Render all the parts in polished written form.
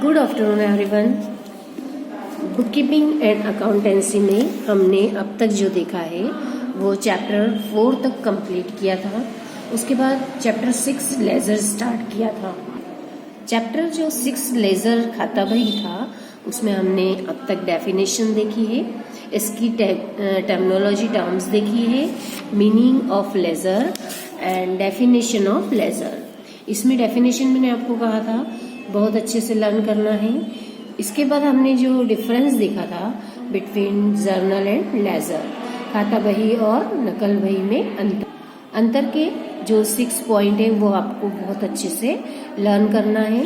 Good afternoon everyone. Book keeping and accountancy में हमने अब तक जो देखा है वो चैप्टर 4 तक कंप्लीट किया था। उसके बाद चैप्टर 6 लेजर स्टार्ट किया था। चैप्टर जो 6 लेजर खाता बही था उसमें हमने अब तक डेफिनेशन देखी है, इसकी टर्मिनोलॉजी टर्म्स देखी है, meaning of ledger and definition of ledger. इसमें डेफिनेशन मैंने आपको कहा था बहुत अच्छे से लर्न करना है। इसके बाद हमने जो डिफरेंस देखा था बिटवीन जर्नल एंड लेजर, खाता बही और नकल बही में अंतर के जो 6 पॉइंट है वो आपको बहुत अच्छे से लर्न करना है।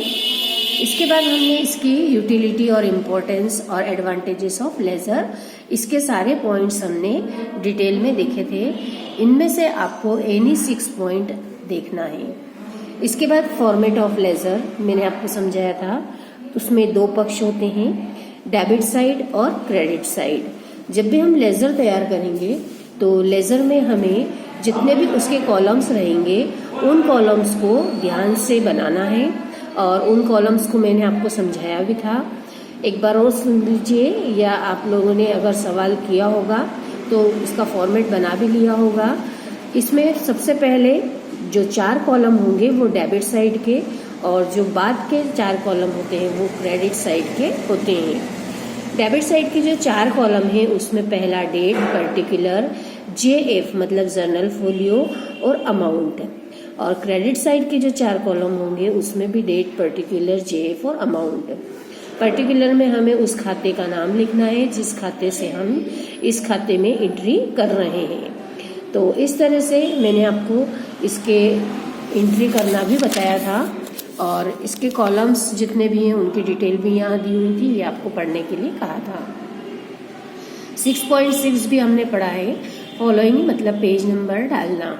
इसके बाद हमने इसकी यूटिलिटी और इम्पोर्टेंस और एडवांटेजेस ऑफ लेजर, इसके सारे पॉइंट्स हमने डिटेल में देखे थे। इनमें से आपको एनी 6 पॉइंट देखना है। इसके बाद फॉर्मेट ऑफ लेजर मैंने आपको समझाया था, उसमें 2 पक्ष होते हैं, डेबिट साइड और क्रेडिट साइड। जब भी हम लेजर तैयार करेंगे तो लेजर में हमें जितने भी उसके कॉलम्स रहेंगे उन कॉलम्स को ध्यान से बनाना है और उन कॉलम्स को मैंने आपको समझाया भी था। एक बार और सुन लीजिए, या आप लोगों ने अगर सवाल किया होगा तो उसका फॉर्मेट बना भी लिया होगा। इसमें सबसे पहले जो 4 कॉलम होंगे वो डेबिट साइड के और जो बाद के 4 कॉलम होते हैं वो क्रेडिट साइड के होते हैं। डेबिट साइड के जो 4 कॉलम हैं उसमें पहला डेट, पर्टिकुलर, JF मतलब जर्नल फोलियो और अमाउंट। और क्रेडिट साइड के जो 4 कॉलम होंगे उसमें भी डेट, पर्टिकुलर, JF और अमाउंट। पर्टिकुलर में हमें उस खाते का नाम लिखना है जिस खाते से हम इस खाते में एंट्री कर रहे हैं। तो इस तरह से मैंने आपको इसके एंट्री करना भी बताया था और इसके कॉलम्स जितने भी हैं उनकी डिटेल भी यहाँ दी हुई थी, ये आपको पढ़ने के लिए कहा था। 6.6 भी हमने पढ़ा है, फॉलोइंग मतलब पेज नंबर डालना,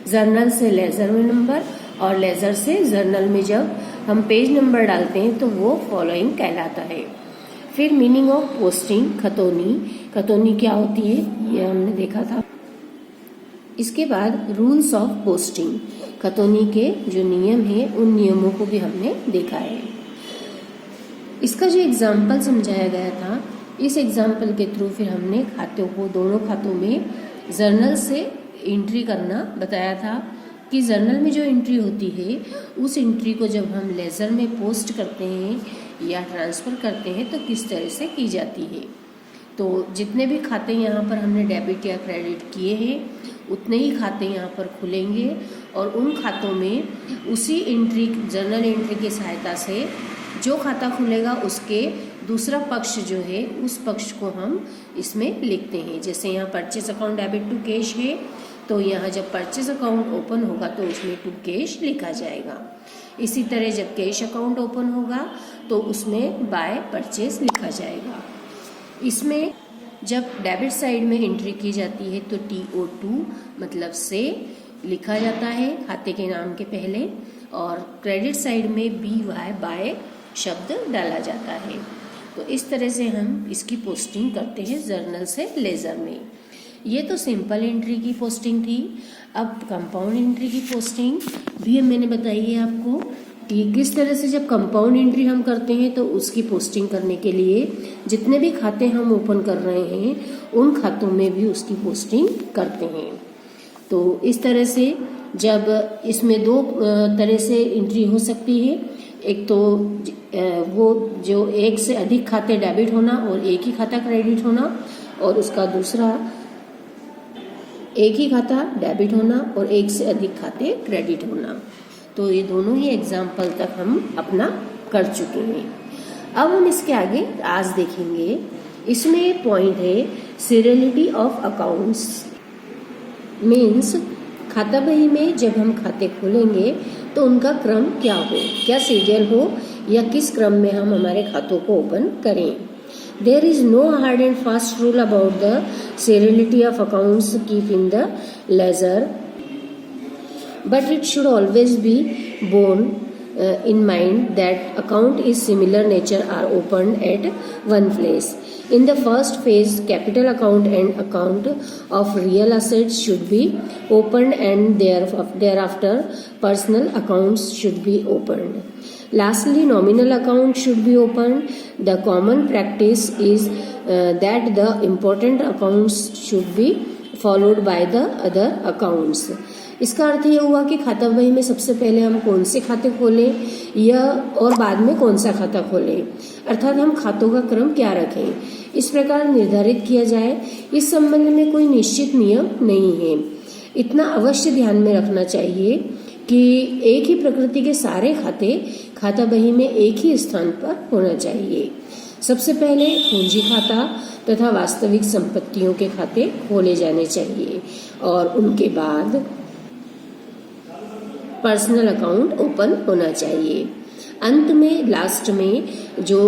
जर्नल से लेजर में नंबर और लेजर से जर्नल में जब हम पेज नंबर डालते हैं तो वो फॉलोइंग कहलाता है। फिर मीनिंग ऑफ पोस्टिंग, खतौनी क्या होती है ये हमने देखा था। इसके बाद रूल्स ऑफ पोस्टिंग, खतौनी के जो नियम हैं उन नियमों को भी हमने देखा है। इसका जो एग्जाम्पल समझाया गया था, इस एग्जाम्पल के थ्रू फिर हमने खातों को, दोनों खातों में जर्नल से एंट्री करना बताया था कि जर्नल में जो एंट्री होती है उस एंट्री को जब हम लेजर में पोस्ट करते हैं या ट्रांसफ़र करते हैं तो किस तरह से की जाती है। तो जितने भी खाते यहाँ पर हमने डेबिट या क्रेडिट किए हैं उतने ही खाते यहाँ पर खुलेंगे और उन खातों में उसी एंट्री, जर्नल एंट्री की सहायता से जो खाता खुलेगा उसके दूसरा पक्ष जो है उस पक्ष को हम इसमें लिखते हैं। जैसे यहाँ purchase account debit to cash है तो यहाँ जब परचेस अकाउंट ओपन होगा तो उसमें टू कैश लिखा जाएगा। इसी तरह जब कैश अकाउंट ओपन होगा तो उसमें बाय परचेस लिखा जाएगा। इसमें जब डेबिट साइड में एंट्री की जाती है तो TO2 मतलब से लिखा जाता है खाते के नाम के पहले, और क्रेडिट साइड में BY बाय शब्द डाला जाता है। तो इस तरह से हम इसकी पोस्टिंग करते हैं जर्नल से लेजर में। ये तो सिंपल एंट्री की पोस्टिंग थी। अब कंपाउंड एंट्री की पोस्टिंग भी मैंने बताई है आपको कि किस तरह से जब कंपाउंड एंट्री हम करते हैं तो उसकी पोस्टिंग करने के लिए जितने भी खाते हम ओपन कर रहे हैं उन खातों में भी उसकी पोस्टिंग करते हैं। तो इस तरह से जब इसमें 2 तरह से एंट्री हो सकती है, एक तो वो जो एक से अधिक खाते डेबिट होना और एक ही खाता क्रेडिट होना, और उसका दूसरा एक ही खाता डेबिट होना और एक से अधिक खाते क्रेडिट होना। तो ये दोनों ही एग्जाम्पल तक हम अपना कर चुके हैं। अब हम इसके आगे आज देखेंगे। इसमें पॉइंट है सीरियलिटी ऑफ अकाउंट्स, मीन्स खाता बही में जब हम खाते खोलेंगे तो उनका क्रम क्या हो, क्या सीरियल हो या किस क्रम में हम हमारे खातों को ओपन करें। There is no hard and fast rule about the seriality of accounts kept in the ledger, but it should always be borne in mind that account is similar nature are opened at one place. In the first phase, capital account and account of real assets should be opened and thereafter personal accounts should be opened. Lastly, nominal account should be opened. The common practice is that the important accounts should be followed by the other accounts. इसका अर्थ यह हुआ कि खाता बही में सबसे पहले हम कौन से खाते खोलें या और बाद में कौन सा खाता खोलें, अर्थात हम खातों का क्रम क्या रखें, इस प्रकार निर्धारित किया जाए। इस संबंध में कोई निश्चित नियम नहीं है। इतना अवश्य ध्यान में रखना चाहिए कि एक ही प्रकृति के सारे खाते खाता बही में एक ही स्थान पर होना चाहिए। सबसे पहले पूंजी खाता तथा वास्तविक संपत्तियों के खाते खोले जाने चाहिए और उनके बाद पर्सनल अकाउंट ओपन होना चाहिए। अंत में लास्ट में जो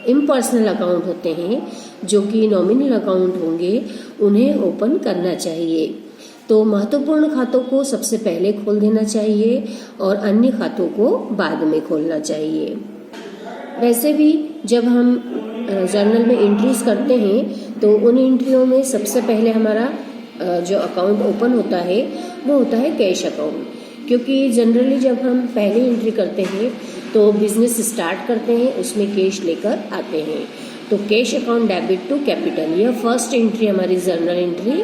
इम्पर्सनल अकाउंट होते हैं, जो कि नॉमिनल अकाउंट होंगे, उन्हें ओपन करना चाहिए। तो महत्वपूर्ण खातों को सबसे पहले खोल देना चाहिए और अन्य खातों को बाद में खोलना चाहिए। वैसे भी जब हम जर्नल में एंट्रीज करते हैं तो उन एंट्रियों में सबसे पहले हमारा जो अकाउंट ओपन होता है वो होता है कैश अकाउंट, क्योंकि जनरली जब हम पहले एंट्री करते हैं तो बिजनेस स्टार्ट करते हैं, उसमें कैश लेकर आते हैं। तो cash account debit to capital, यह फर्स्ट एंट्री हमारी जर्नल एंट्री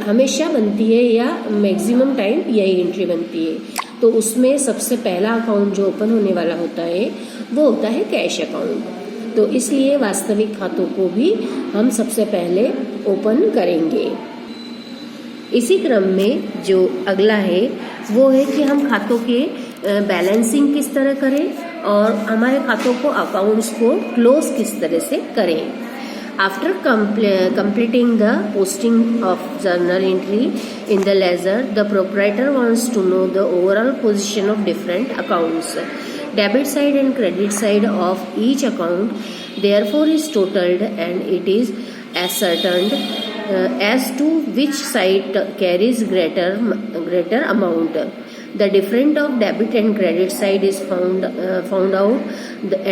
हमेशा बनती है या मैक्सिमम टाइम यही एंट्री बनती है। तो उसमें सबसे पहला अकाउंट जो ओपन होने वाला होता है वो होता है कैश अकाउंट। तो इसलिए वास्तविक खातों को भी हम सबसे पहले ओपन करेंगे। इसी क्रम में जो अगला है वो है कि हम खातों के बैलेंसिंग किस तरह करें और हमारे खातों को अकाउंट्स को क्लोज किस तरह से करें। After completing the posting of journal entry in the ledger, the proprietor wants to know the overall position of different accounts. Debit side and credit side of each account therefore is totaled and it is ascertained as to which side carries greater amount. The difference of debit and credit side is found out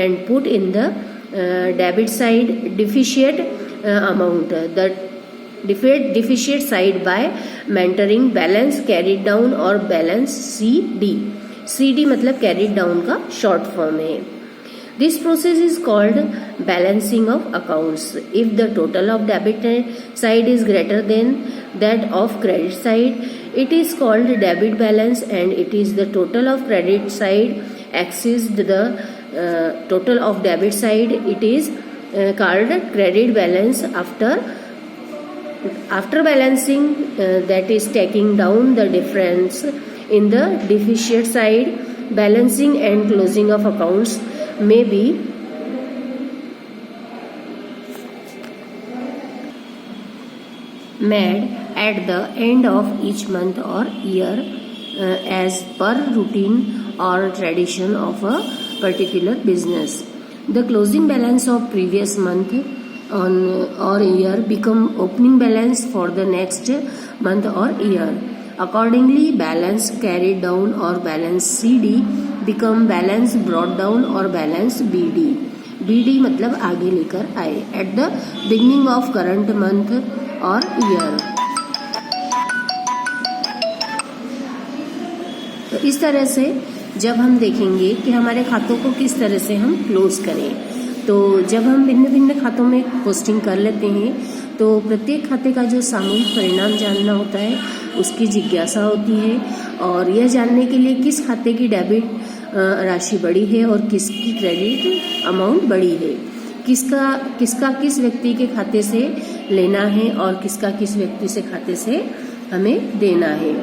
and put in the debit side deficient amount. The deficient side by mentoring balance carried down or balance CD. CD मतलब carried down का short form है। This process is called balancing of accounts. If the total of debit side is greater than that of credit side, it is called debit balance, and it is the total of credit side exceeds the total of debit side, it is called credit balance. After balancing, that is taking down the difference in the deficient side, balancing and closing of accounts may be made at the end of each month or year as per routine or tradition of a particular business. The closing balance of previous month or year become opening balance for the next month or year. Accordingly, balance carried down or balance CD become balance brought down or balance BD. BD मतलब आगे लेकर आए at the beginning of current month or year. तो इस तरह से जब हम देखेंगे कि हमारे खातों को किस तरह से हम क्लोज करें, तो जब हम भिन्न भिन्न खातों में पोस्टिंग कर लेते हैं तो प्रत्येक खाते का जो सामूहिक परिणाम जानना होता है उसकी जिज्ञासा होती है, और यह जानने के लिए किस खाते की डेबिट राशि बड़ी है और किसकी क्रेडिट अमाउंट बड़ी है, किसका किस व्यक्ति के खाते से लेना है और किसका किस व्यक्ति से खाते से हमें देना है।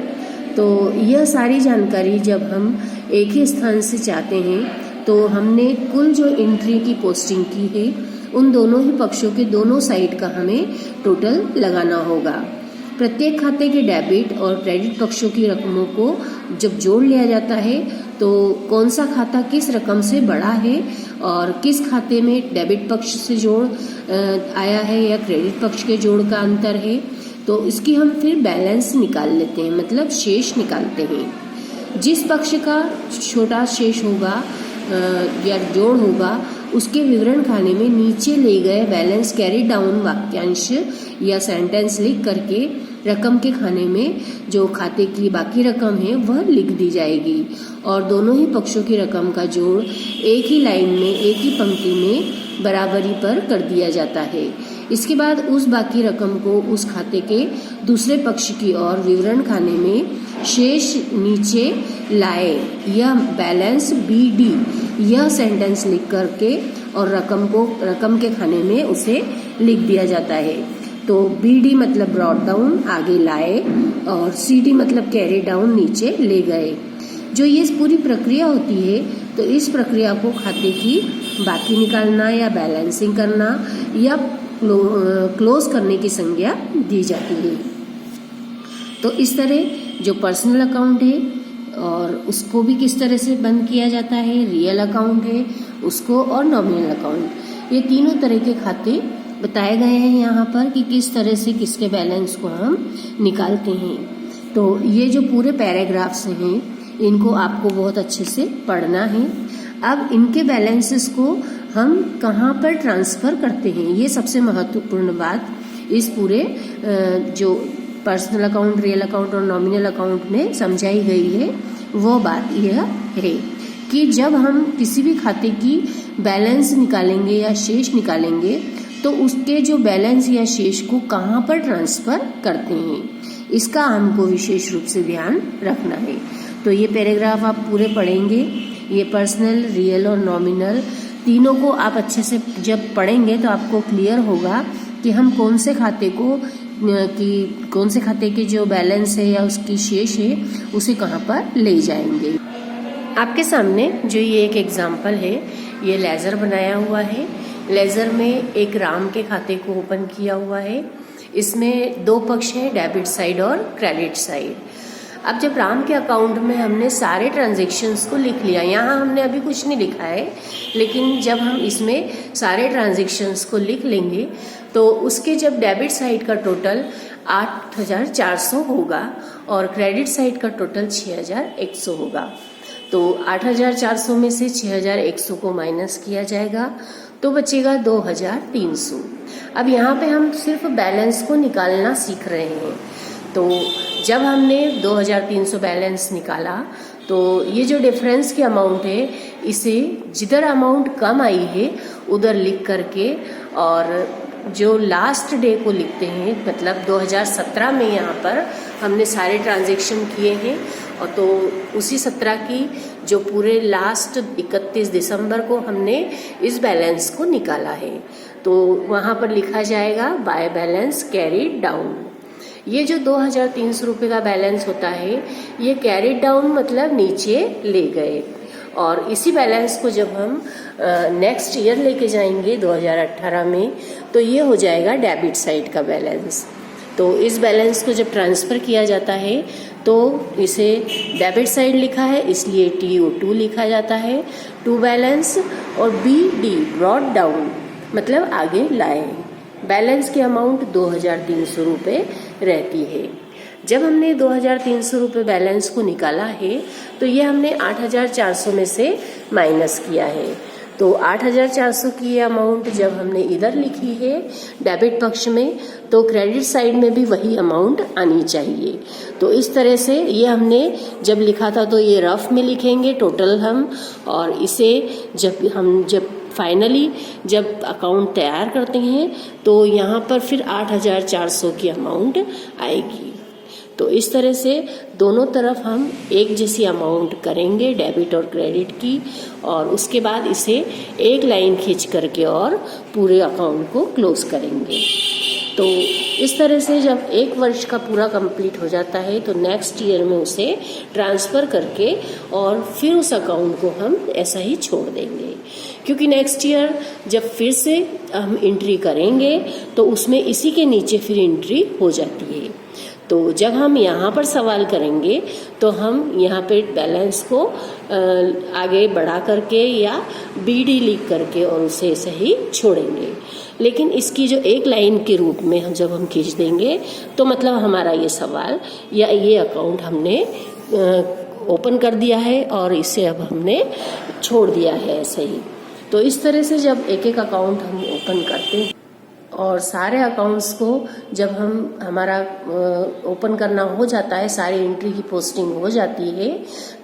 तो यह सारी जानकारी जब हम एक ही स्थान से चाहते हैं तो हमने कुल जो एंट्री की पोस्टिंग की है उन दोनों ही पक्षों के दोनों साइड का हमें टोटल लगाना होगा। प्रत्येक खाते के डेबिट और क्रेडिट पक्षों की रकमों को जब जोड़ लिया जाता है तो कौन सा खाता किस रकम से बड़ा है और किस खाते में डेबिट पक्ष से जोड़ आया है या क्रेडिट पक्ष के जोड़ का अंतर है, तो इसकी हम फिर बैलेंस निकाल लेते हैं, मतलब शेष निकालते हैं। जिस पक्ष का छोटा शेष होगा या जोड़ होगा उसके विवरण खाने में नीचे ले गए बैलेंस कैरी डाउन वाक्यांश या सेंटेंस लिख करके रकम के खाने में जो खाते की बाकी रकम है वह लिख दी जाएगी और दोनों ही पक्षों की रकम का जोड़ एक ही लाइन में, एक ही पंक्ति में बराबरी पर कर दिया जाता है। इसके बाद उस बाकी रकम को उस खाते के दूसरे पक्ष की ओर विवरण खाने में शेष नीचे लाए, यह बैलेंस BD, यह सेंटेंस लिख करके और रकम के खाने में उसे लिख दिया जाता है। तो BD मतलब ब्रॉट डाउन, आगे लाए, और CD मतलब कैरी डाउन, नीचे ले गए। जो ये पूरी प्रक्रिया होती है, तो इस प्रक्रिया को खाते की बाकी निकालना या बैलेंसिंग करना या क्लोज करने की संज्ञा दी जाती है। तो इस तरह जो पर्सनल अकाउंट है और उसको भी किस तरह से बंद किया जाता है, रियल अकाउंट है उसको, और नॉमिनल अकाउंट, ये तीनों तरह के खाते बताए गए हैं यहाँ पर कि किस तरह से किसके बैलेंस को हम निकालते हैं। तो ये जो पूरे पैराग्राफ्स हैं इनको आपको बहुत अच्छे से पढ़ना है। अब इनके बैलेंसेस को हम कहाँ पर ट्रांसफ़र करते हैं, ये सबसे महत्वपूर्ण बात इस पूरे जो पर्सनल अकाउंट, रियल अकाउंट और नॉमिनल अकाउंट में समझाई गई है। वो बात यह है कि जब हम किसी भी खाते की बैलेंस निकालेंगे या शेष निकालेंगे तो उसके जो बैलेंस या शेष को कहाँ पर ट्रांसफ़र करते हैं, इसका हमको विशेष रूप से ध्यान रखना है। तो ये पैराग्राफ आप पूरे पढ़ेंगे। ये पर्सनल, रियल और नॉमिनल तीनों को आप अच्छे से जब पढ़ेंगे तो आपको क्लियर होगा कि हम कौन से खाते के जो बैलेंस है या उसकी शेष है उसे कहाँ पर ले जाएंगे। आपके सामने जो ये एक एग्जाम्पल है, ये लेजर बनाया हुआ है। लेजर में एक राम के खाते को ओपन किया हुआ है। इसमें दो पक्ष हैं, डेबिट साइड और क्रेडिट साइड। अब जब राम के अकाउंट में हमने सारे ट्रांजैक्शंस को लिख लिया, यहाँ हमने अभी कुछ नहीं लिखा है, लेकिन जब हम इसमें सारे ट्रांजैक्शंस को लिख लेंगे तो उसके जब डेबिट साइड का टोटल 8,400 होगा और क्रेडिट साइड का टोटल 6,100 होगा। तो 8,400 में से 6,100 को माइनस किया जाएगा तो बचेगा 2,300। अब यहाँ पे हम सिर्फ बैलेंस को निकालना सीख रहे हैं। तो जब हमने 2,300 बैलेंस निकाला तो ये जो डिफरेंस की अमाउंट है, इसे जिधर अमाउंट कम आई है उधर लिख करके और जो लास्ट डे को लिखते हैं, मतलब 2017 में यहाँ पर हमने सारे ट्रांजैक्शन किए हैं और तो उसी 17 की जो पूरे लास्ट 31 दिसंबर को हमने इस बैलेंस को निकाला है। तो वहाँ पर लिखा जाएगा बाय बैलेंस कैरीड डाउन। ये जो 2,300 रुपये का बैलेंस होता है, ये कैरीड डाउन मतलब नीचे ले गए, और इसी बैलेंस को जब हम नेक्स्ट ईयर लेके जाएंगे 2018 में, तो ये हो जाएगा डेबिट साइड का बैलेंस। तो इस बैलेंस को जब ट्रांसफ़र किया जाता है तो इसे डेबिट साइड लिखा है, इसलिए TO2 लिखा जाता है, टू बैलेंस, और BD ब्रॉट डाउन मतलब आगे लाए। बैलेंस की अमाउंट 2,300 रुपये रहती है। जब हमने 2,300 रुपये बैलेंस को निकाला है तो ये हमने 8,400 में से माइनस किया है। तो 8,400 की ये अमाउंट जब हमने इधर लिखी है डेबिट पक्ष में, तो क्रेडिट साइड में भी वही अमाउंट आनी चाहिए। तो इस तरह से ये हमने जब लिखा था तो ये रफ में लिखेंगे टोटल हम, और इसे जब फाइनली जब अकाउंट तैयार करते हैं तो यहाँ पर फिर 8,400 की अमाउंट आएगी। तो इस तरह से दोनों तरफ हम एक जैसी अमाउंट करेंगे डेबिट और क्रेडिट की, और उसके बाद इसे एक लाइन खींच करके और पूरे अकाउंट को क्लोज करेंगे। तो इस तरह से जब एक वर्ष का पूरा कंप्लीट हो जाता है तो नेक्स्ट ईयर में उसे ट्रांसफ़र करके और फिर उस अकाउंट को हम ऐसा ही छोड़ देंगे, क्योंकि नेक्स्ट ईयर जब फिर से हम एंट्री करेंगे तो उसमें इसी के नीचे फिर एंट्री हो जाती है। तो जब हम यहाँ पर सवाल करेंगे तो हम यहाँ पे बैलेंस को आगे बढ़ा करके या BD लिख करके और उसे ऐसे ही छोड़ेंगे। लेकिन इसकी जो एक लाइन के रूप में हम जब हम खींच देंगे तो मतलब हमारा ये सवाल या ये अकाउंट हमने ओपन कर दिया है और इसे अब हमने छोड़ दिया है ऐसे ही। तो इस तरह से जब एक एक अकाउंट हम ओपन करते हैं और सारे अकाउंट्स को जब हमारा ओपन करना हो जाता है, सारी एंट्री की पोस्टिंग हो जाती है,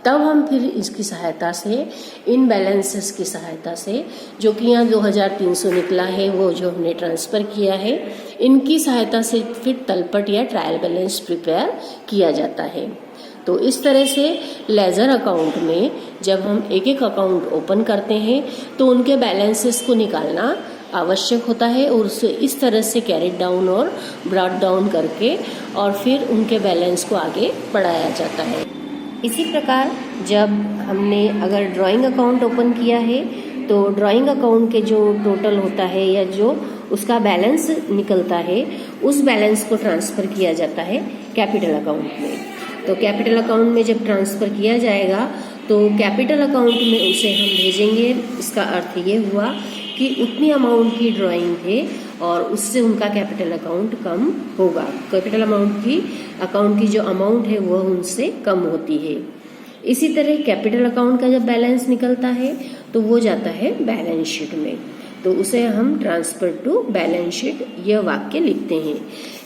तब हम फिर इसकी सहायता से, इन बैलेंसेस की सहायता से, जो कि यहाँ 2300 निकला है वो जो हमने ट्रांसफ़र किया है, इनकी सहायता से फिर तलपट या ट्रायल बैलेंस प्रिपेयर किया जाता है। तो इस तरह से लेजर अकाउंट में जब हम एक एक अकाउंट ओपन करते हैं तो उनके बैलेंसेस को निकालना आवश्यक होता है और उसे इस तरह से कैरिड डाउन और ब्रॉट डाउन करके और फिर उनके बैलेंस को आगे बढ़ाया जाता है। इसी प्रकार जब हमने अगर ड्राइंग अकाउंट ओपन किया है तो ड्राइंग अकाउंट के जो टोटल होता है या जो उसका बैलेंस निकलता है, उस बैलेंस को ट्रांसफ़र किया जाता है कैपिटल अकाउंट में। तो कैपिटल अकाउंट में जब ट्रांसफ़र किया जाएगा तो कैपिटल अकाउंट में उसे हम भेजेंगे। इसका अर्थ ये हुआ कि उतनी अमाउंट की ड्राइंग है और उससे उनका कैपिटल अकाउंट कम होगा। कैपिटल अकाउंट की जो अमाउंट है वह उनसे कम होती है। इसी तरह कैपिटल अकाउंट का जब बैलेंस निकलता है तो वो जाता है बैलेंस शीट में, तो उसे हम ट्रांसफर टू बैलेंस शीट यह वाक्य लिखते हैं।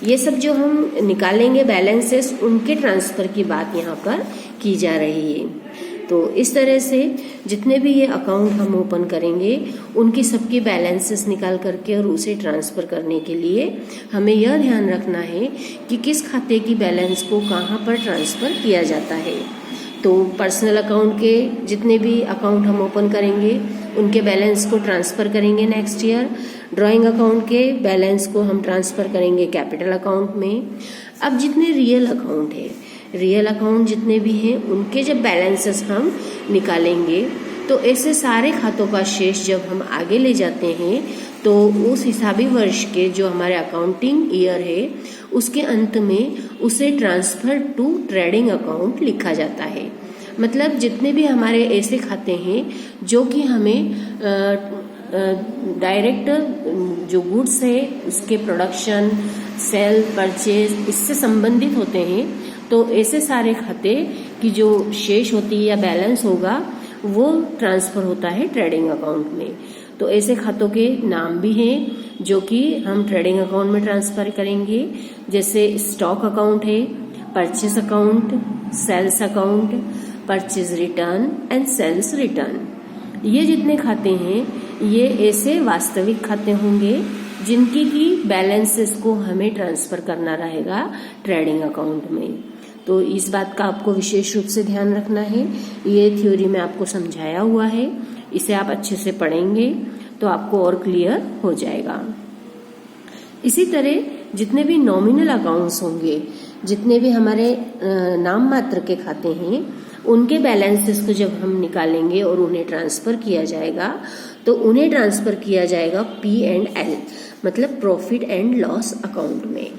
ये सब जो हम निकालेंगे बैलेंसेस, उनके ट्रांसफर की बात यहाँ पर की जा रही है। तो इस तरह से जितने भी ये अकाउंट हम ओपन करेंगे उनकी सबकी बैलेंसेस निकाल करके और उसे ट्रांसफ़र करने के लिए हमें यह ध्यान रखना है कि किस खाते की बैलेंस को कहाँ पर ट्रांसफ़र किया जाता है। तो पर्सनल अकाउंट के जितने भी अकाउंट हम ओपन करेंगे उनके बैलेंस को ट्रांसफ़र करेंगे नेक्स्ट ईयर। ड्राइंग अकाउंट के बैलेंस को हम ट्रांसफ़र करेंगे कैपिटल अकाउंट में। अब जितने रियल अकाउंट है, रियल अकाउंट जितने भी हैं उनके जब बैलेंसेस हम निकालेंगे तो ऐसे सारे खातों का शेष जब हम आगे ले जाते हैं तो उस हिसाबी वर्ष के जो हमारे अकाउंटिंग ईयर है उसके अंत में उसे ट्रांसफ़र टू ट्रेडिंग अकाउंट लिखा जाता है। मतलब जितने भी हमारे ऐसे खाते हैं जो कि हमें डायरेक्ट जो गुड्स है उसके प्रोडक्शन, सेल, परचेज इससे संबंधित होते हैं, तो ऐसे सारे खाते की जो शेष होती है या बैलेंस होगा वो ट्रांसफ़र होता है ट्रेडिंग अकाउंट में। तो ऐसे खातों के नाम भी हैं जो कि हम ट्रेडिंग अकाउंट में ट्रांसफ़र करेंगे, जैसे स्टॉक अकाउंट है, purchase account, sales account, purchase return and sales return. ये जितने खाते हैं ये ऐसे वास्तविक खाते होंगे जिनकी की बैलेंसेस को हमें ट्रांसफ़र करना रहेगा ट्रेडिंग अकाउंट में। तो इस बात का आपको विशेष रूप से ध्यान रखना है। ये थ्योरी में आपको समझाया हुआ है, इसे आप अच्छे से पढ़ेंगे तो आपको और क्लियर हो जाएगा। इसी तरह जितने भी नॉमिनल अकाउंट्स होंगे, जितने भी हमारे नाम मात्र के खाते हैं, उनके बैलेंसेस को जब हम निकालेंगे और उन्हें ट्रांसफ़र किया जाएगा तो उन्हें ट्रांसफ़र किया जाएगा P&L मतलब प्रॉफिट एंड लॉस अकाउंट में।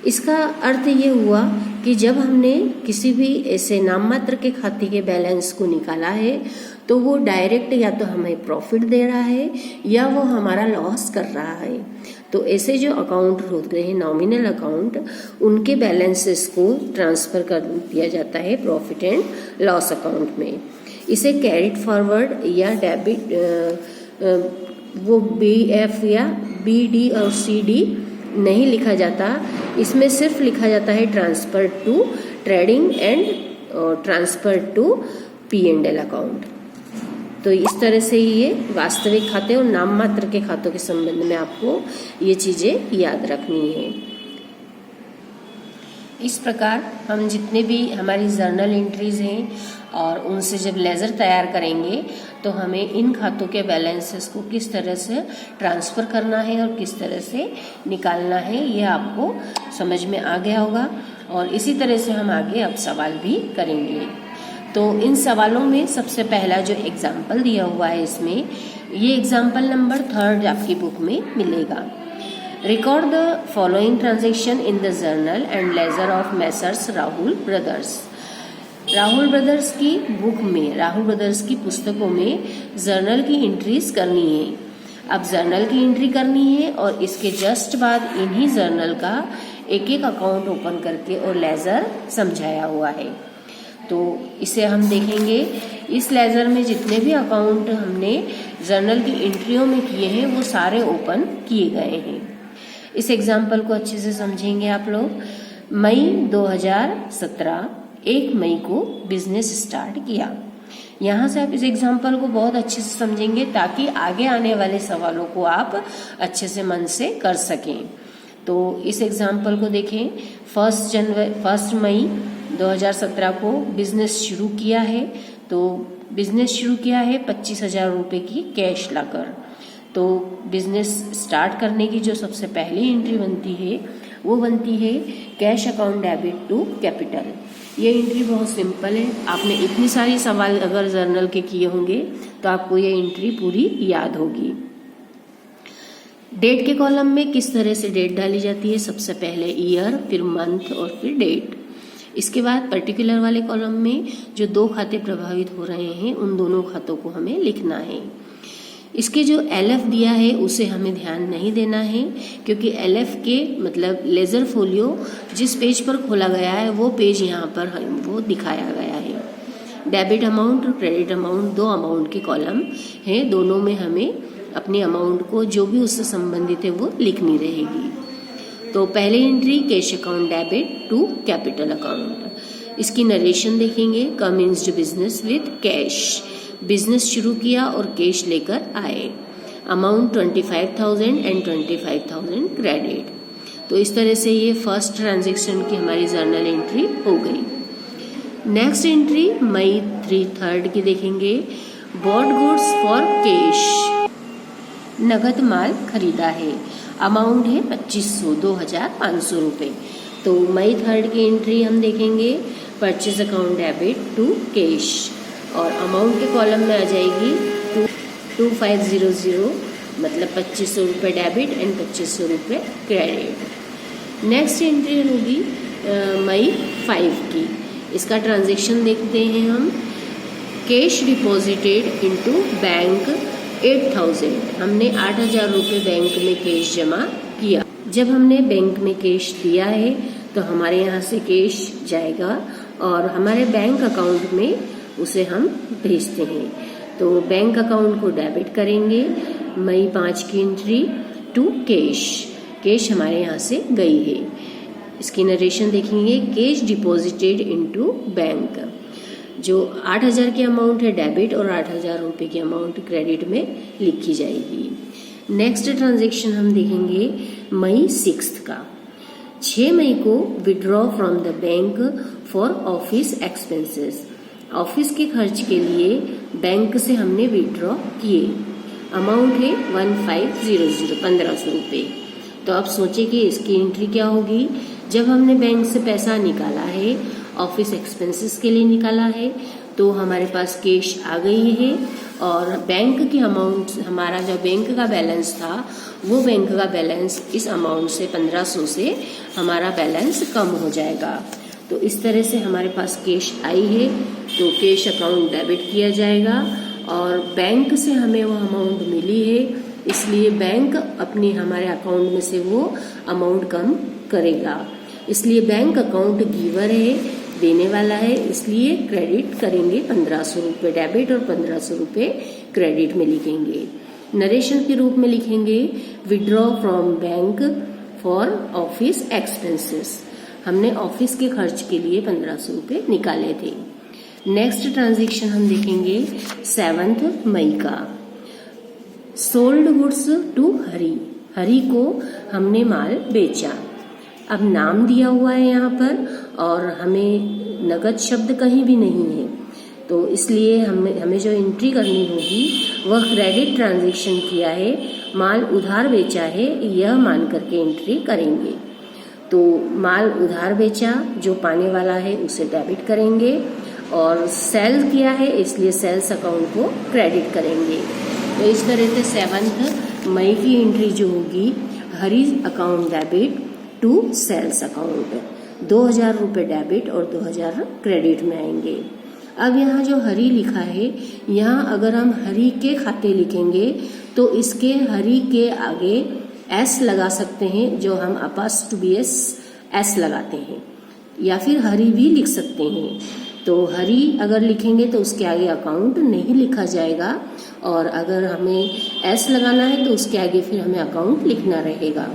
इसका अर्थ ये हुआ कि जब हमने किसी भी ऐसे नाम मात्र के खाते के बैलेंस को निकाला है तो वो डायरेक्ट या तो हमें प्रॉफिट दे रहा है या वो हमारा लॉस कर रहा है। तो ऐसे जो अकाउंट होते हैं नॉमिनल अकाउंट, उनके बैलेंसेस को ट्रांसफ़र कर दिया जाता है प्रॉफिट एंड लॉस अकाउंट में। इसे कैरिड फॉरवर्ड या डेबिट वो BF या BD और CD नहीं लिखा जाता, इसमें सिर्फ लिखा जाता है transfer to trading and transfer to P&L account. तो इस तरह से ये वास्तविक खाते और नाम मात्र के खातों के संबंध में आपको ये चीज़ें याद रखनी है। इस प्रकार हम जितने भी हमारी जर्नल एंट्रीज हैं और उनसे जब लेजर तैयार करेंगे तो हमें इन खातों के बैलेंसेस को किस तरह से ट्रांसफ़र करना है और किस तरह से निकालना है ये आपको समझ में आ गया होगा। और इसी तरह से हम आगे अब सवाल भी करेंगे। तो इन सवालों में सबसे पहला जो एग्जाम्पल दिया हुआ है इसमें, ये एग्जाम्पल नंबर 3 आपकी बुक में मिलेगा। Record the following transaction in the journal and laser of Messrs Rahul brothers. Rahul brothers की बुक में, राहुल ब्रदर्स की पुस्तकों में जर्नल की एंट्रीज करनी है। अब जर्नल की एंट्री करनी है और इसके जस्ट बाद इन्हीं जर्नल का एक एक अकाउंट ओपन करके और लेजर समझाया हुआ है। तो इसे हम देखेंगे। इस लेजर में जितने भी अकाउंट हमने जर्नल की एंट्रियों में किए हैं वो सारे ओपन किए गए हैं। इस एग्जाम्पल को अच्छे से समझेंगे आप लोग। मई 2017, 1 मई को बिजनेस स्टार्ट किया। यहाँ से आप इस एग्जाम्पल को बहुत अच्छे से समझेंगे ताकि आगे आने वाले सवालों को आप अच्छे से मन से कर सकें। तो इस एग्जाम्पल को देखें। 1 मई 2017 को बिजनेस शुरू किया है। तो बिजनेस शुरू किया है 25,000 रुपये की कैश लाकर। तो बिजनेस स्टार्ट करने की जो सबसे पहली एंट्री बनती है वो बनती है cash account debit to capital. ये एंट्री बहुत सिंपल है। आपने इतनी सारी सवाल अगर जर्नल के किए होंगे तो आपको ये एंट्री पूरी याद होगी। डेट के कॉलम में किस तरह से डेट डाली जाती है? सबसे पहले ईयर, फिर मंथ और फिर डेट। इसके बाद पर्टिकुलर वाले कॉलम में जो 2 खाते प्रभावित हो रहे हैं उन दोनों खातों को हमें लिखना है। इसके जो LF दिया है उसे हमें ध्यान नहीं देना है, क्योंकि LF के मतलब लेजर फोलियो जिस पेज पर खोला गया है वो पेज यहाँ पर वो दिखाया गया है। डेबिट अमाउंट और क्रेडिट अमाउंट 2 अमाउंट के कॉलम हैं। दोनों में हमें अपनी अमाउंट को जो भी उससे संबंधित है वो लिखनी रहेगी। तो पहली entry cash account debit to capital account. इसकी नरेशन देखेंगे। Commenced business with cash. Business शुरू किया और कैश लेकर आए। Amount 25,000 and 25,000 credit. तो इस तरह से ये फर्स्ट ट्रांजेक्शन की हमारी जर्नल एंट्री हो गई। नेक्स्ट एंट्री मई 3 की देखेंगे। Bought goods for cash. नगद माल खरीदा है। अमाउंट है 2,500 रुपये। तो मई 3 की एंट्री हम देखेंगे purchase account debit to cash और अमाउंट के कॉलम में आ जाएगी 2500 मतलब 2,500 रुपये डेबिट एंड 2,500 रुपये क्रेडिट। नेक्स्ट एंट्री होगी मई 5 की। इसका ट्रांजेक्शन देखते हैं हम। Cash deposited into bank 8,000। हमने 8,000 रुपये बैंक में कैश जमा किया। जब हमने बैंक में कैश दिया है तो हमारे यहाँ से कैश जाएगा और हमारे बैंक अकाउंट में उसे हम भेजते हैं। तो बैंक अकाउंट को डेबिट करेंगे। मई 5 की एंट्री टू कैश। कैश हमारे यहाँ से गई है। इसकी नरेशन देखेंगे। Cash deposited into bank. जो 8,000 की अमाउंट है डेबिट और 8,000 रुपये की अमाउंट क्रेडिट में लिखी जाएगी। नेक्स्ट ट्रांजेक्शन हम देखेंगे मई 6 का। 6 मई को withdraw from the bank for office expenses. Office के खर्च के लिए बैंक से हमने विड्रॉ किए। अमाउंट है 1500 1500 रुपये। तो आप सोचिए कि इसकी एंट्री क्या होगी। जब हमने बैंक से पैसा निकाला है, ऑफिस एक्सपेंसेस के लिए निकाला है, तो हमारे पास कैश आ गई है और बैंक की अमाउंट, हमारा जो बैंक का बैलेंस था वो बैंक का बैलेंस इस अमाउंट से 1500 से हमारा बैलेंस कम हो जाएगा। तो इस तरह से हमारे पास कैश आई है तो कैश अकाउंट डेबिट किया जाएगा और बैंक से हमें वो अमाउंट मिली है, इसलिए बैंक अपनी हमारे अकाउंट में से वो अमाउंट कम करेगा। इसलिए बैंक अकाउंट गिवर है, देने वाला है, इसलिए क्रेडिट करेंगे 1500 रुपये डेबिट और 1500 रुपये क्रेडिट में लिखेंगे। नरेशन के रूप में लिखेंगे withdraw from bank for office expenses. हमने ऑफिस के खर्च के लिए 1500 रुपये निकाले थे। नेक्स्ट ट्रांजेक्शन हम देखेंगे 7 मई का। सोल्ड गुड्स टू हरी। हरी को हमने माल बेचा। अब नाम दिया हुआ है यहाँ पर और हमें नगद शब्द कहीं भी नहीं है, तो इसलिए हमें जो एंट्री करनी होगी वह क्रेडिट ट्रांजैक्शन किया है, माल उधार बेचा है, यह मान करके एंट्री करेंगे। तो माल उधार बेचा, जो पाने वाला है उसे डेबिट करेंगे और सेल किया है इसलिए सेल्स अकाउंट को क्रेडिट करेंगे। तो इस तरह से 7 मई की एंट्री जो होगी Hari account debit to sales account, 2,000 रुपये डेबिट और 2,000 क्रेडिट में आएंगे। अब यहाँ जो हरी लिखा है, यहाँ अगर हम हरी के खाते लिखेंगे तो इसके हरी के आगे एस लगा सकते हैं, जो हम अपोस्ट्रोफी एस लगाते हैं, या फिर हरी भी लिख सकते हैं। तो हरी अगर लिखेंगे तो उसके आगे अकाउंट नहीं लिखा जाएगा और अगर हमें एस लगाना है तो उसके आगे फिर हमें अकाउंट लिखना रहेगा।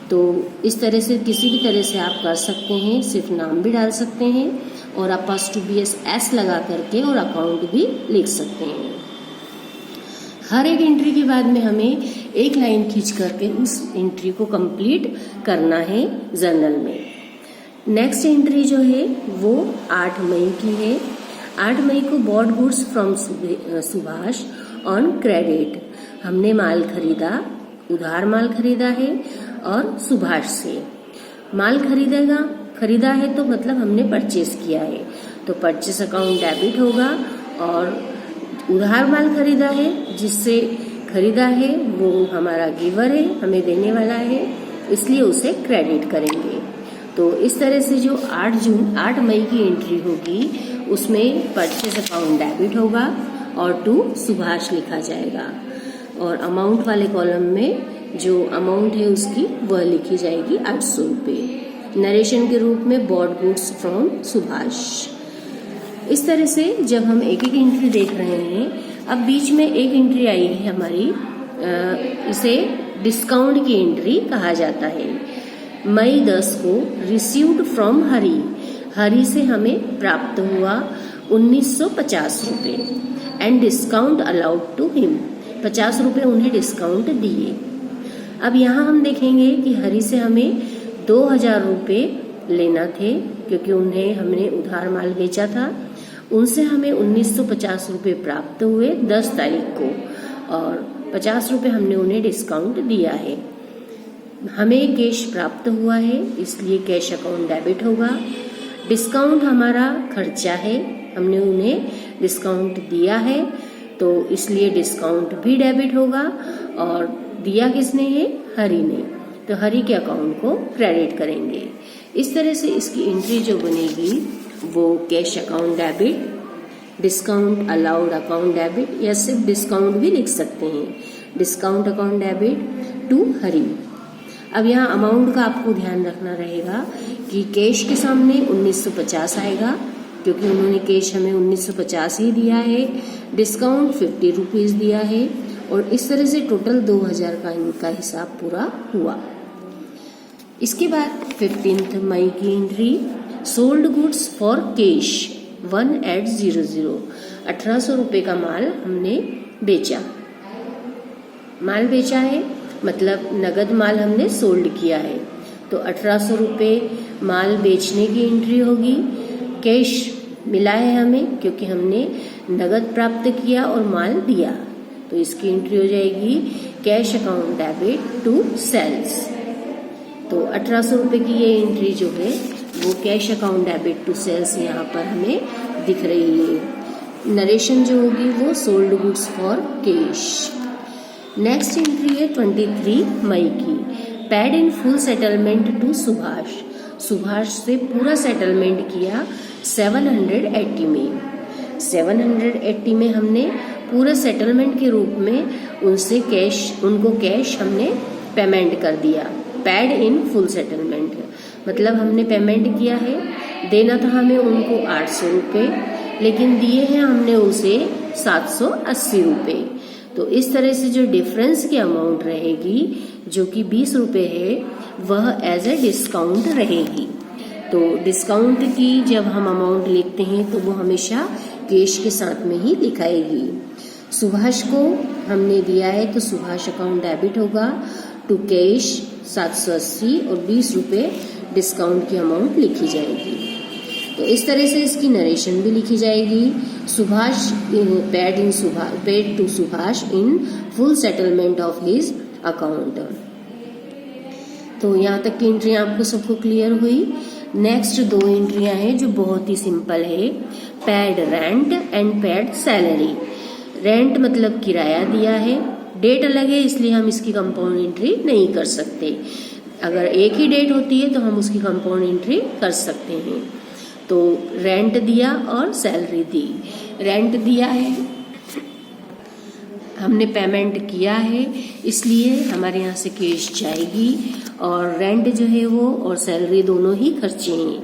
तो इस तरह से किसी भी तरह से आप कर सकते हैं, सिर्फ नाम भी डाल सकते हैं और अपोस्ट्रोफी एस लगा करके और अकाउंट भी लिख सकते हैं। हर एक एंट्री के बाद में हमें एक लाइन खींच करके उस एंट्री को कंप्लीट करना है जर्नल में। नेक्स्ट एंट्री जो है वो 8 मई की है। 8 मई को bought goods from Subhash on credit. हमने माल खरीदा, उधार माल खरीदा है और सुभाष से माल खरीदा है तो मतलब हमने परचेस किया है, तो परचेस अकाउंट डेबिट होगा। और उधार माल खरीदा है, जिससे खरीदा है वो हमारा गिवर है, हमें देने वाला है, इसलिए उसे क्रेडिट करेंगे। तो इस तरह से जो 8 मई की एंट्री होगी उसमें परचेस अकाउंट डेबिट होगा और टू सुभाष लिखा जाएगा और अमाउंट वाले कॉलम में जो अमाउंट है उसकी वह लिखी जाएगी 800 रुपये। नरेशन के रूप में बॉट गुड्स फ्रॉम सुभाष। इस तरह से जब हम एक एक एंट्री देख रहे हैं, अब बीच में एक एंट्री आई है हमारी, इसे डिस्काउंट की एंट्री कहा जाता है। मई 10 को रिसीव्ड फ्रॉम हरि से हमें प्राप्त हुआ 1950 रुपये and discount allowed to him. 50 रुपये उन्हें डिस्काउंट दिए। अब यहाँ हम देखेंगे कि हरि से हमें 2000 रुपये लेना थे क्योंकि उन्हें हमने उधार माल बेचा था। उनसे हमें 1950 रुपये प्राप्त हुए 10 तारीख को और 50 रुपये हमने उन्हें डिस्काउंट दिया है। हमें कैश प्राप्त हुआ है इसलिए कैश अकाउंट डेबिट होगा। डिस्काउंट हमारा खर्चा है, हमने उन्हें डिस्काउंट दिया है तो इसलिए डिस्काउंट भी डेबिट होगा। और दिया किसने है? हरि ने, तो हरि के अकाउंट को क्रेडिट करेंगे। इस तरह से इसकी एंट्री जो बनेगी वो cash account debit, discount allowed account debit या सिर्फ डिस्काउंट भी लिख सकते हैं, discount account debit to Hari. अब यहाँ अमाउंट का आपको ध्यान रखना रहेगा कि कैश के सामने 1950 आएगा क्योंकि उन्होंने कैश हमें 1950 ही दिया है, डिस्काउंट 50 रुपीज दिया है और इस तरह से टोटल 2000 का इनका हिसाब पूरा हुआ। इसके बाद 15 मई की entry sold goods for cash 1800। 1800 रुपये का माल हमने बेचा। माल बेचा है मतलब नगद माल हमने सोल्ड किया है, तो 1800 रुपये माल बेचने की एंट्री होगी। कैश मिला है हमें क्योंकि हमने नगद प्राप्त किया और माल दिया, तो इसकी एंट्री हो जाएगी cash account debit to sales. तो 1800 रुपये की ये एंट्री जो है वो cash account debit to sales यहाँ पर हमें दिख रही है। नरेशन जो होगी वो sold goods for cash. Next entry है 23 मई की, paid in full settlement to Subhash. Subhash से पूरा सेटलमेंट किया 780 में। 780 में हमने पूरा सेटलमेंट के रूप में उनको कैश हमने पेमेंट कर दिया। पेड इन फुल सेटलमेंट मतलब हमने पेमेंट किया है, देना था हमें उनको 800 रुपये लेकिन दिए हैं हमने उसे 780 रुपये। तो इस तरह से जो डिफरेंस की अमाउंट रहेगी जो कि 20 रुपये है वह एज ए डिस्काउंट रहेगी। तो डिस्काउंट की जब हम अमाउंट लिखते हैं तो वो हमेशा कैश के साथ में ही लिखाएगी। सुभाष को हमने दिया है तो सुभाष अकाउंट डेबिट होगा टू कैश 780 और 20 रुपये डिस्काउंट की अमाउंट लिखी जाएगी। तो इस तरह से इसकी नरेशन भी लिखी जाएगी। Subhash paid to Subhash in full settlement of his account. तो यहाँ तक की एंट्री आपको सबको क्लियर हुई। नेक्स्ट 2 एंट्रियां हैं जो बहुत ही सिंपल है, paid rent and paid salary. Rent मतलब किराया दिया है, डेट अलग है इसलिए हम इसकी कंपाउंड एंट्री नहीं कर सकते। अगर एक ही डेट होती है तो हम उसकी कंपाउंड एंट्री कर सकते हैं। तो रेंट दिया और सैलरी दी। रेंट दिया है, हमने पेमेंट किया है इसलिए हमारे यहाँ से कैश जाएगी और रेंट जो है वो और सैलरी दोनों ही खर्चे हैं,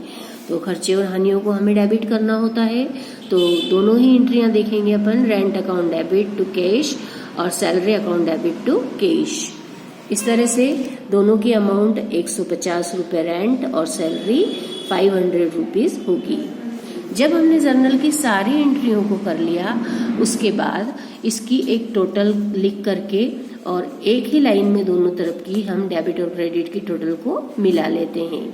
तो खर्चे और हानियों को हमें डेबिट करना होता है। तो दोनों ही एंट्रियां देखेंगे अपन, rent account debit to cash और salary account debit to cash. इस तरह से दोनों की अमाउंट 150 रुपये रेंट और सैलरी 500 रुपीज़ होगी। जब हमने जर्नल की सारी एंट्रियों को कर लिया, उसके बाद इसकी एक टोटल लिख करके और एक ही लाइन में दोनों तरफ की हम डेबिट और क्रेडिट की टोटल को मिला लेते हैं।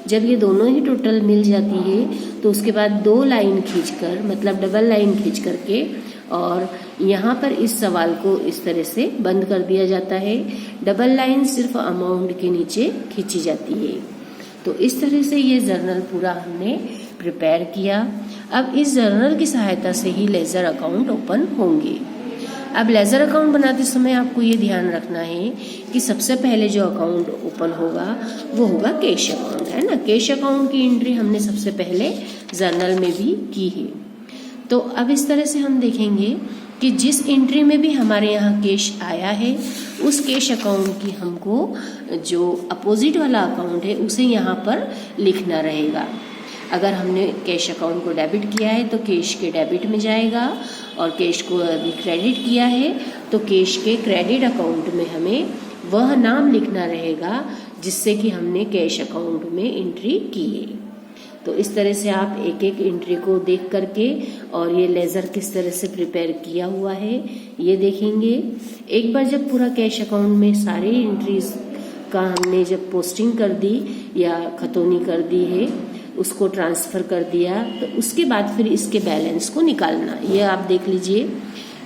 जब ये दोनों ही टोटल मिल जाती है तो उसके बाद दो लाइन खींचकर, मतलब डबल लाइन खींच करके, और यहाँ पर इस सवाल को इस तरह से बंद कर दिया जाता है। डबल लाइन सिर्फ अमाउंट के नीचे खींची जाती है। तो इस तरह से ये जर्नल पूरा हमने प्रिपेयर किया। अब इस जर्नल की सहायता से ही लेजर अकाउंट ओपन होंगे। अब लेजर अकाउंट बनाते समय आपको ये ध्यान रखना है कि सबसे पहले जो अकाउंट ओपन होगा वो होगा कैश अकाउंट, है ना। कैश अकाउंट की एंट्री हमने सबसे पहले जर्नल में भी की है। तो अब इस तरह से हम देखेंगे कि जिस एंट्री में भी हमारे यहाँ कैश आया है उस कैश अकाउंट की हमको जो अपोजिट वाला अकाउंट है उसे यहाँ पर लिखना रहेगा। अगर हमने कैश अकाउंट को डेबिट किया है तो कैश के डेबिट में जाएगा, और कैश को अभी क्रेडिट किया है तो कैश के क्रेडिट अकाउंट में हमें वह नाम लिखना रहेगा जिससे कि हमने कैश अकाउंट में एंट्री की है। तो इस तरह से आप एक एक एंट्री को देख करके और ये लेजर किस तरह से प्रिपेयर किया हुआ है ये देखेंगे। एक बार जब पूरा कैश अकाउंट में सारी एंट्रीज का हमने जब पोस्टिंग कर दी या खतौनी कर दी है, उसको ट्रांसफ़र कर दिया, तो उसके बाद फिर इसके बैलेंस को निकालना। ये आप देख लीजिए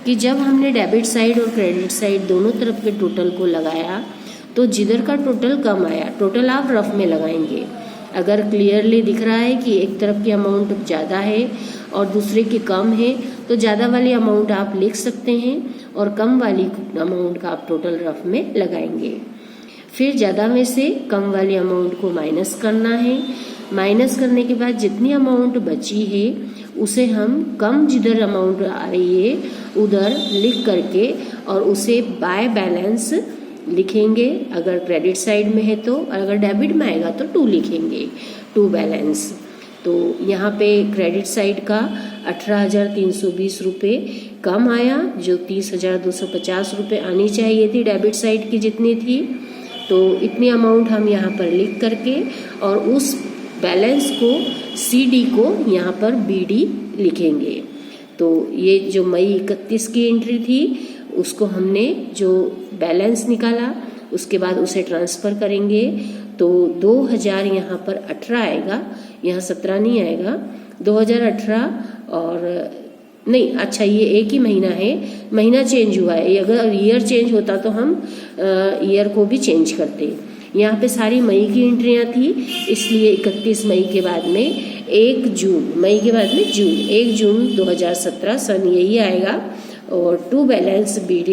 कि जब हमने डेबिट साइड और क्रेडिट साइड दोनों तरफ के टोटल को लगाया तो जिधर का टोटल कम आया, टोटल आप रफ में लगाएंगे। अगर क्लियरली दिख रहा है कि एक तरफ की अमाउंट ज़्यादा है और दूसरे की कम है तो ज़्यादा वाली अमाउंट आप लिख सकते हैं और कम वाली अमाउंट का आप टोटल रफ में लगाएंगे। फिर ज़्यादा में से कम वाली अमाउंट को माइनस करना है। माइनस करने के बाद जितनी अमाउंट बची है उसे हम कम जिधर अमाउंट आ रही है उधर लिख करके और उसे बाय बैलेंस लिखेंगे। अगर क्रेडिट साइड में है तो, अगर डेबिट में आएगा तो 2 लिखेंगे, 2 बैलेंस। तो यहाँ पे क्रेडिट साइड का 18,320 रुपये कम आया, जो 30,250 रुपये आनी चाहिए थी डेबिट साइड की जितनी थी। तो इतनी अमाउंट हम यहाँ पर लिख करके और उस बैलेंस को CD को यहाँ पर BD लिखेंगे। तो ये जो मई 31 की एंट्री थी उसको हमने जो बैलेंस निकाला उसके बाद उसे ट्रांसफ़र करेंगे तो 2000 यहाँ पर 18 आएगा, यहाँ 17 नहीं आएगा, 2018 और नहीं, अच्छा ये एक ही महीना है, महीना चेंज हुआ है। अगर ईयर चेंज होता तो हम ईयर को भी चेंज करते। यहाँ पे सारी मई की एंट्रियाँ थी इसलिए 31 मई के बाद में 1 जून, मई के बाद में जून, 1 जून 2017 सन यही आएगा और 2 बैलेंस BD